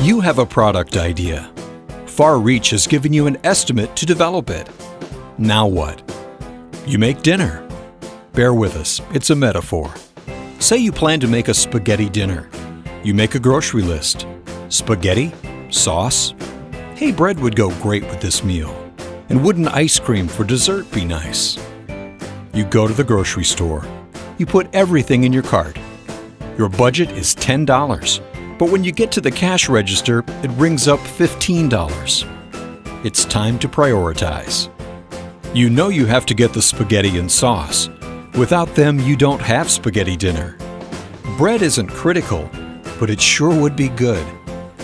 You have a product idea. Far Reach has given you an estimate to develop it. Now what? You make dinner. Bear with us, it's a metaphor. Say you plan to make a spaghetti dinner. You make a grocery list. Spaghetti? Sauce? Hey, bread would go great with this meal. And wouldn't ice cream for dessert be nice? You go to the grocery store. You put everything in your cart. Your budget is $10, but when you get to the cash register, it rings up $15. It's time to prioritize. You know you have to get the spaghetti and sauce. Without them, you don't have spaghetti dinner. Bread isn't critical, but it sure would be good.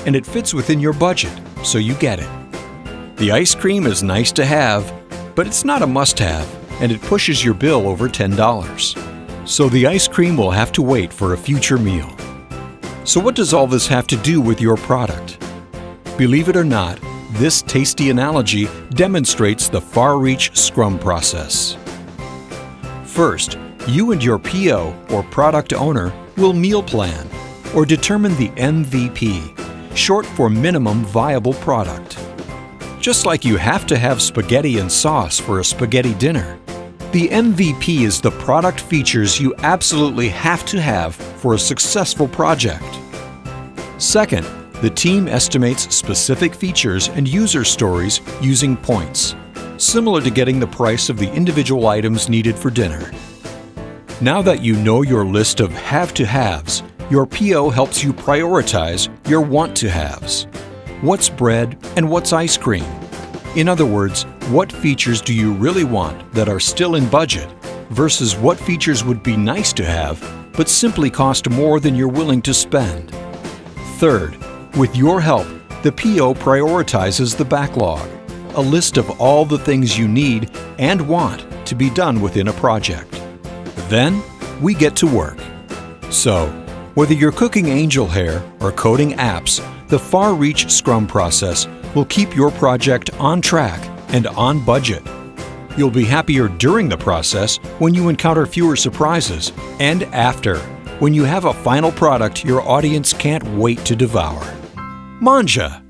And it fits within your budget, so you get it. The ice cream is nice to have, but it's not a must-have, and it pushes your bill over $10. So the ice cream will have to wait for a future meal. So what does all this have to do with your product? Believe it or not, this tasty analogy demonstrates the Far Reach Scrum process. First, you and your PO or product owner will meal plan or determine the MVP, short for Minimum Viable Product. Just like you have to have spaghetti and sauce for a spaghetti dinner, the MVP is the product features you absolutely have to have for a successful project. Second, the team estimates specific features and user stories using points, similar to getting the price of the individual items needed for dinner. Now that you know your list of have-to-haves, your PO helps you prioritize your want-to-haves. What's bread and what's ice cream? In other words, what features do you really want that are still in budget versus what features would be nice to have but simply cost more than you're willing to spend? Third, with your help, the PO prioritizes the backlog, a list of all the things you need and want to be done within a project. Then, we get to work. So, whether you're cooking angel hair or coding apps, the Far Reach Scrum process will keep your project on track and on budget. You'll be happier during the process when you encounter fewer surprises, and after, when you have a final product your audience can't wait to devour. Manja!